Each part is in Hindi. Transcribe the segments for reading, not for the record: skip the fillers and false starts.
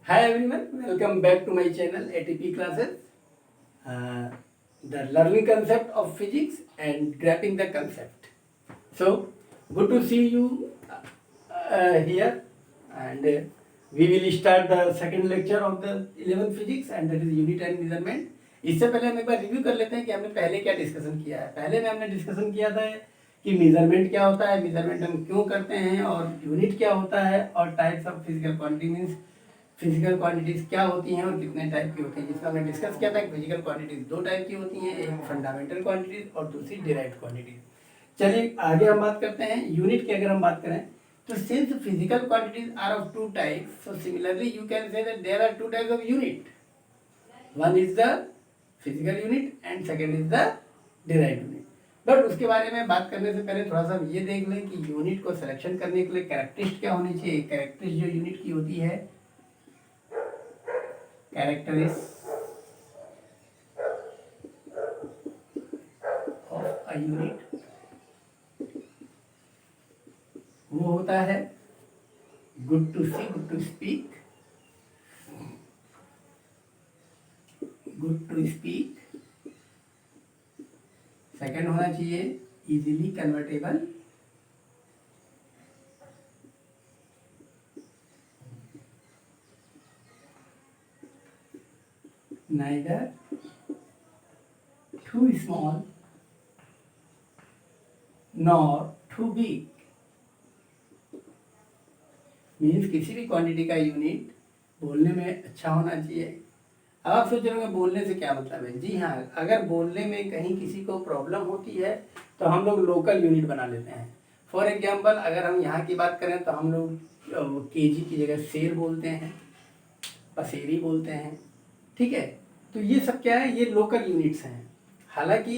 Hi everyone, welcome back to my channel ATP classes. The learning concept of physics and grasping the concept. So good to see you here, and we will start the second lecture of the 11th physics and that is unit and measurement. इससे पहले हम एक बार रिव्यू कर लेते हैं कि हमने पहले क्या डिस्कशन किया है। पहले में हमने डिस्कशन किया था कि मेजरमेंट क्या होता है, मेजरमेंट हम क्यों करते हैं, और यूनिट क्या होता है, और types of physical quantity means physical quantities क्या होती हैं और कितने टाइप की होती हैं। जिसमें हमने डिस्कस किया था कि फिजिकल क्वांटिटीज दो टाइप की होती हैं, एक फंडामेंटल क्वांटिटीज और दूसरी डिराइव्ड क्वांटिटीज। चलिए आगे हम बात करते हैं यूनिट की। अगर हम बात करें तो since physical quantities are of two types, so similarly you can say that there are two types of unit. One is the physical unit and second is the derived unit. But उसके बारे में बात करने से पहले थोड़ा सा हम ये देख लें कि यूनिट को सिलेक्शन करने के लिए कैरेक्टरिस्टिक क्या होनी चाहिए। कैरेक्टरिस्टिक जो यूनिट की होती है, characteristics of a unit, वो होता है good to see, good to speak, good to speak. Second होना चाहिए easily convertible, neither too small nor too big। Means किसी भी क्वांटिटी का यूनिट बोलने में अच्छा होना चाहिए। अब आप सोच रहे होंगे बोलने से क्या मतलब है। जी हाँ, अगर बोलने में कहीं किसी को प्रॉब्लम होती है तो हम लोग लोकल यूनिट बना लेते हैं। फॉर एग्जाम्पल अगर हम यहाँ की बात करें तो हम लोग केजी की जगह शेर बोलते हैं, पसेरी बोलते हैं, ठीक है। तो ये सब क्या है, ये लोकल यूनिट्स हैं। हालांकि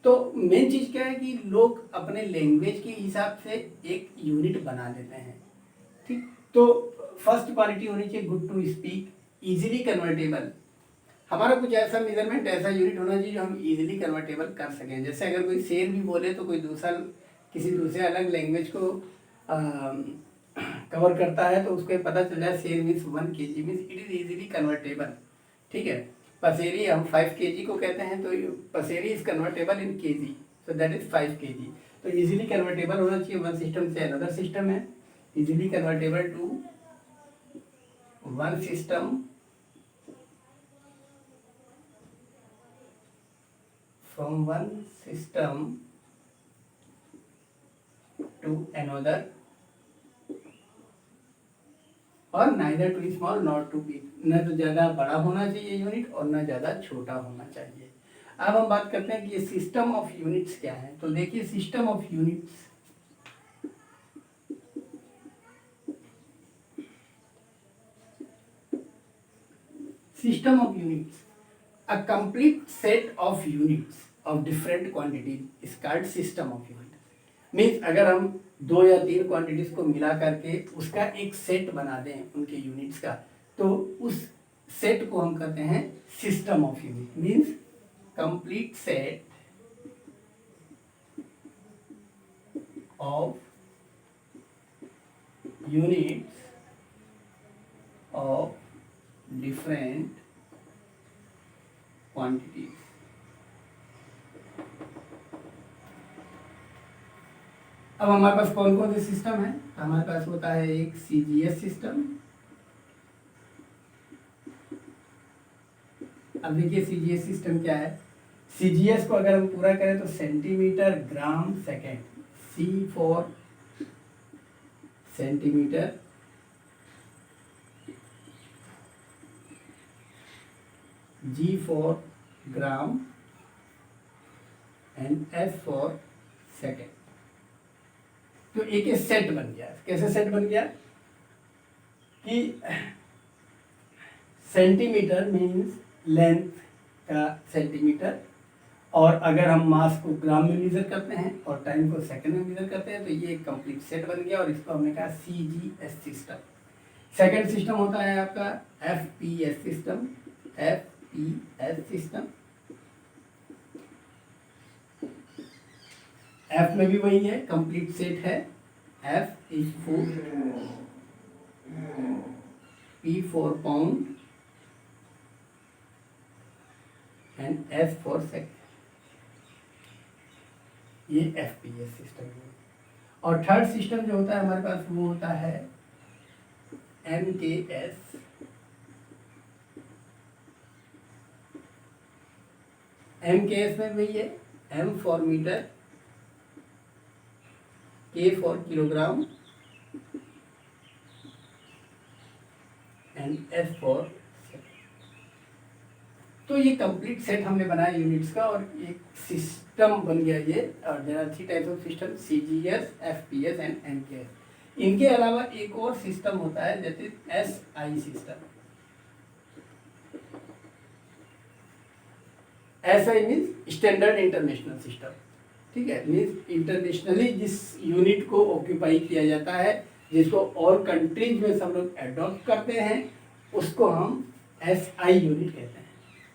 तो मेन चीज़ क्या है कि लोग अपने लैंग्वेज के हिसाब से एक यूनिट बना लेते हैं, ठीक। तो फर्स्ट क्वालिटी होनी चाहिए good to speak, easily convertible. हमारा कुछ ऐसा मेजरमेंट, ऐसा यूनिट होना चाहिए जो हम इजीली कन्वर्टेबल कर सकें। जैसे अगर कोई शेर भी बोले तो कोई दूसरा किसी दूसरे अलग लैंग्वेज को कवर करता है तो उसको पता चल जाए शेर means 1 kg means it is easily convertible, ठीक है। पसेरी हम 5 kg को कहते हैं तो पसेरी is convertible in kg, so that is 5 kg। तो इजीली कन्वर्टेबल होना चाहिए वन सिस्टम से अनदर सिस्टम है, easily convertible to one system from one system to another, और neither too small nor too big। न तो ज़्यादा बड़ा होना चाहिए यूनिट और न ज़्यादा छोटा होना चाहिए। अब हम बात करते हैं कि ये सिस्टम ऑफ यूनिट्स क्या है। तो देखिए system of units, system of units, a complete set of units of different quantities is called system of units। Means अगर हम 2 या 3 क्वांटिटीज को मिला करके उसका एक सेट बना दें उनके यूनिट्स का, तो उस सेट को हम कहते हैं system of unit. Means complete set of units of different quantities. अब हमारे पास कौन कौन से सिस्टम है। हमारे पास होता है एक सीजीएस सिस्टम। अब देखिए सीजीएस सिस्टम क्या है। सीजीएस को अगर हम पूरा करें तो centimetre gram second, C for centimetre, G for gram and S for second. तो एक सेट बन गया। कैसे सेट बन गया कि सेंटीमीटर मीन्स लेंथ का सेंटीमीटर, और अगर हम मास को ग्राम में मेजर करते हैं और टाइम को सेकंड में मेजर करते हैं तो ये एक कंप्लीट सेट बन गया और इसको हमने कहा सीजीएस सिस्टम। सेकंड सिस्टम होता है आपका FPS system, FPS system. F में भी वही है, कंप्लीट सेट है। F is full P for pound and S for second. ये FPS सिस्टम है। और थर्ड सिस्टम जो होता है हमारे पास वो होता है MKS। MKS में वही है, M for metre, K for kilogram and S for. तो ये कंप्लीट सेट हमने बनाया यूनिट्स का और एक सिस्टम बन गया ये। और there are 3 types of system, CGS, FPS and MKS। इनके अलावा एक और सिस्टम होता है जैसे SI system. SI means standard international system, ठीक है। मीन्स इंटरनेशनली जिस यूनिट को ऑक्यूपाई किया जाता है, जिसको और कंट्रीज में सब लोग एडॉप्ट करते हैं, उसको हम SI यूनिट कहते हैं,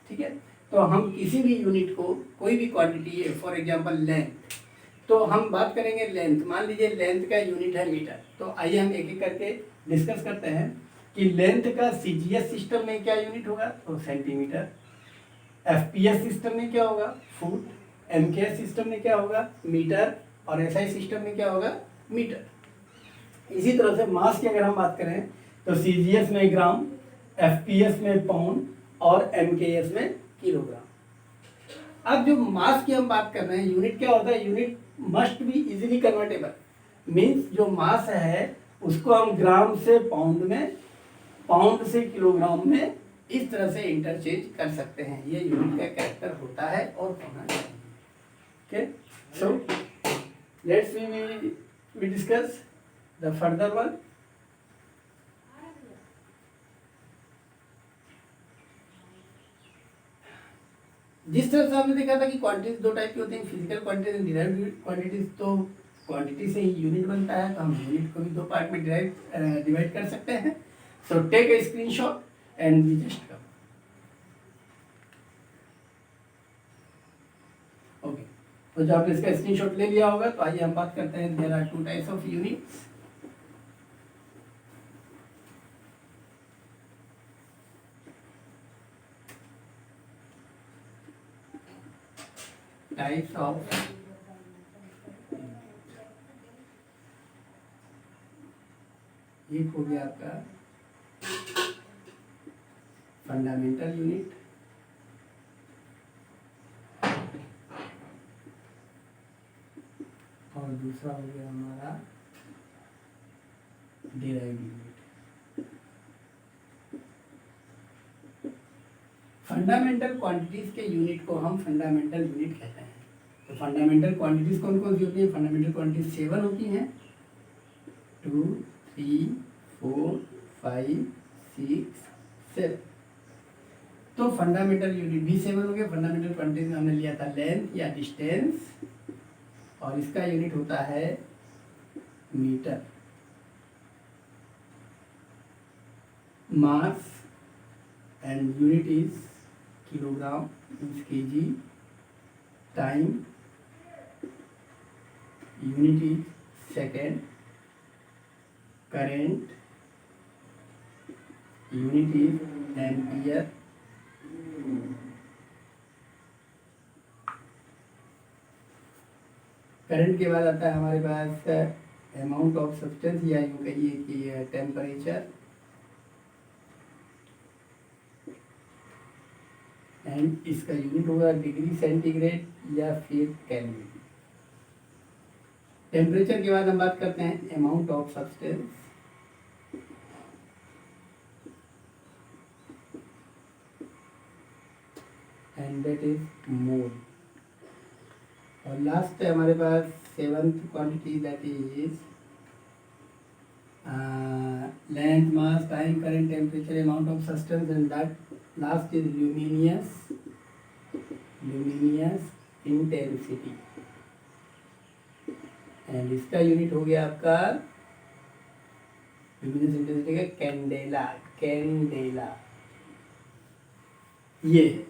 ठीक है। तो हम किसी भी यूनिट को, कोई भी क्वांटिटी है, फॉर एग्जांपल लेंथ, तो हम बात करेंगे लेंथ। मान लीजिए लेंथ का यूनिट है मीटर। तो आइए हम एक एक करके डिस्कस करते हैं कि लेंथ का CGS सिस्टम में क्या यूनिट होगा, तो सेंटीमीटर। FPS सिस्टम में क्या होगा, फुट। MKS सिस्टम में क्या होगा, मीटर। और SI सिस्टम में क्या होगा, मीटर। इसी तरह से मास की अगर हम बात करें तो CGS में ग्राम, FPS में पाउंड और MKS में किलोग्राम। अब जो मास की हम बात कर रहे हैं, यूनिट क्या होता है, unit must be easily convertible. Means जो मास है उसको हम ग्राम से पाउंड में, पाउंड से किलोग्राम में, इस तरह से इंटरचेंज कर सकते हैं। ये यूनिट का कैरेक्टर होता है और होना चाहिए। Okay, so let's we discuss the further one. जिस तरह से हमने देखा था कि क्वांटिटीज 2 टाइप की होती हैं, physical quantities and derived quantities. तो क्वांटिटी से ही यूनिट बनता है, तो हम यूनिट को भी 2 पार्ट में डिवाइड कर सकते हैं। So take a screenshot and we just come. Okay, तो जब आपने इसका स्क्रीनशॉट ले लिया होगा तो आइए हम बात करते हैं। There are 2 types of units. Types of एक हो गया आपका फंडामेंटल यूनिट, और दूसरा हो गया हमारा डिराइव्ड यूनिट। फंडामेंटल क्वांटिटीज के यूनिट को हम फंडामेंटल यूनिट कहते हैं। तो फंडामेंटल क्वांटिटीज कौन कौन सी होती है, फंडामेंटल क्वांटिटीज 7 होती हैं, 2, 3, 4, 5, 6, 7। तो फंडामेंटल यूनिट भी 7 हो गए। फंडामेंटल क्वांटिटीज में हमने लिया था लेंथ या डिस्टेंस, और इसका यूनिट होता है metre. Mass and unit is kilogram, means KG. Time unit is second. Current unit is ampere. Current के बाद आता है हमारे पास अमाउंट ऑफ सब्सटेंस, या यूँ कहिए कि टेम्परेचर। एंड इसका यूनिट होगा डिग्री सेंटीग्रेड या फिर केल्विन। टेम्परेचर के बाद हम बात करते हैं amount of substance, and that is mole. और लास्ट है हमारे पास 7th quantity, that is length, mass, time, current, temperature, amount of substance, and that last is luminous intensity. And इसका यूनिट हो गया आपका ल्यूमिनस इंटेंसिटी का कैंडेला। ये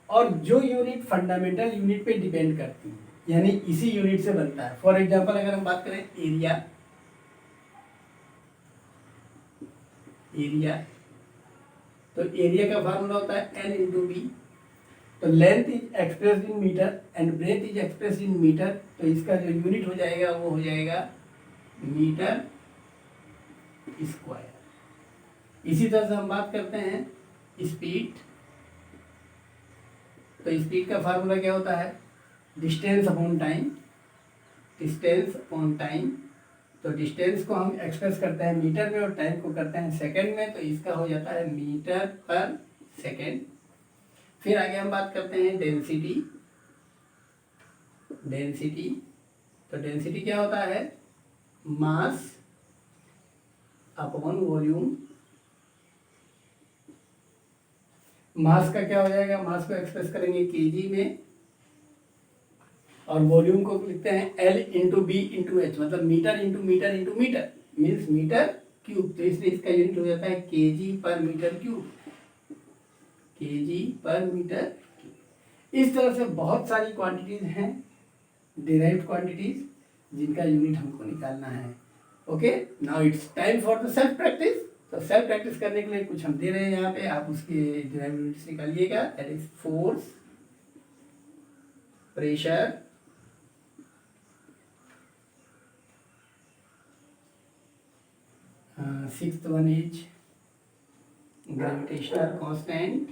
और जो यूनिट फंडामेंटल यूनिट पे डिपेंड करती है, यानी इसी यूनिट से बनता है। फॉर एग्जांपल अगर हम बात करें एरिया, एरिया। तो एरिया का फार्मूला होता है L इंटू बी। तो length is expressed in metre and breadth is expressed in metre, तो इसका जो यूनिट हो जाएगा वो हो जाएगा मीटर स्क्वायर। इसी तरह से हम बात करते हैं स्पीड। तो स्पीड का फार्मूला क्या होता है? Distance upon time. Distance upon time, तो डिस्टेंस को हम एक्सप्रेस करते हैं मीटर में और टाइम को करते हैं सेकंड में, तो इसका हो जाता है मीटर पर सेकंड। फिर आगे हम बात करते हैं डेंसिटी। डेंसिटी, तो डेंसिटी क्या होता है? Mass upon volume. मास का क्या हो जाएगा? मास को एक्सप्रेस करेंगे केजी में और वॉल्यूम को लिखते हैं L into B into H, मतलब metre into metre into metre means metre cube. तो इसलिए इसका यूनिट हो जाता है kg per metre cube. Kg per metre cube. इस तरह से बहुत सारी क्वांटिटीज हैं, डिराइव्ड क्वांटिटीज, जिनका यूनिट हमको निकालना है। Okay, now it's time for the self practice. तो सेल्फ प्रैक्टिस करने के लिए कुछ हम दे रहे हैं यहाँ पे, आप उसके डिराइव्ड यूनिट्स निकालिएगा। That is force, pressure, sixth one is gravitational constant,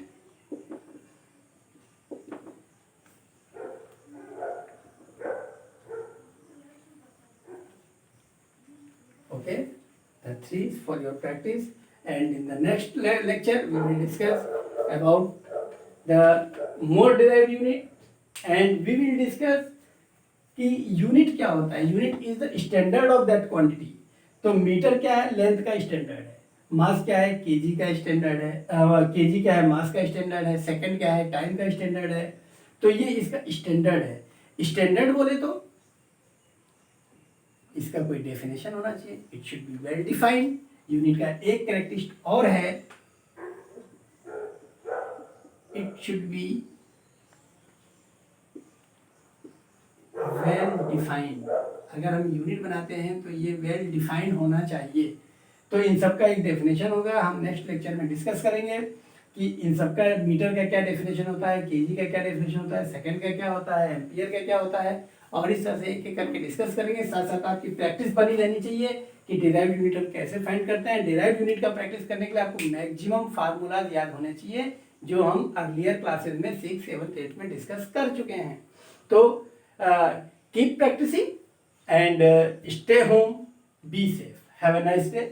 okay, the three is for your practice, and in the next lecture we will discuss about the more derived unit and we will discuss कि यूनिट क्या होता है। Unit is the standard of that quantity. तो मीटर क्या है? लेंथ का स्टैंडर्ड है। मास क्या है? केजी का स्टैंडर्ड है। केजी क्या है? मास का स्टैंडर्ड है। सेकंड क्या है? टाइम का स्टैंडर्ड है। तो ये इसका स्टैंडर्ड है। स्टैंडर्ड बोले तो इसका कोई डेफिनेशन होना चाहिए। It should be well defined. Unit का एक कैरेक्टरिस्टिक और है, it should be well defined. अगर हम यूनिट बनाते हैं तो ये वेल डिफाइंड होना चाहिए। तो इन सब का एक डेफिनेशन होगा, हम नेक्स्ट लेक्चर में डिस्कस करेंगे कि इन सब का मीटर का क्या डेफिनेशन होता है, केजी का क्या डेफिनेशन होता है, सेकंड का क्या होता है, एम्पियर का क्या होता है, और इस तरह से एक एक करके डिस्कस करेंगे। साथ साथ आपकी प्रैक्टिस बनी रहनी चाहिए कि डिराइव्ड यूनिट हम कैसे फाइंड करते हैं। डिराइव्ड यूनिट का प्रैक्टिस करने के लिए आपको मैक्सिमम फार्मूलाज याद होने चाहिए, जो हम अर्लियर क्लासेज में 6, 7, 8 में डिस्कस कर चुके हैं। तो keep practicing and stay home, be safe, have a nice day.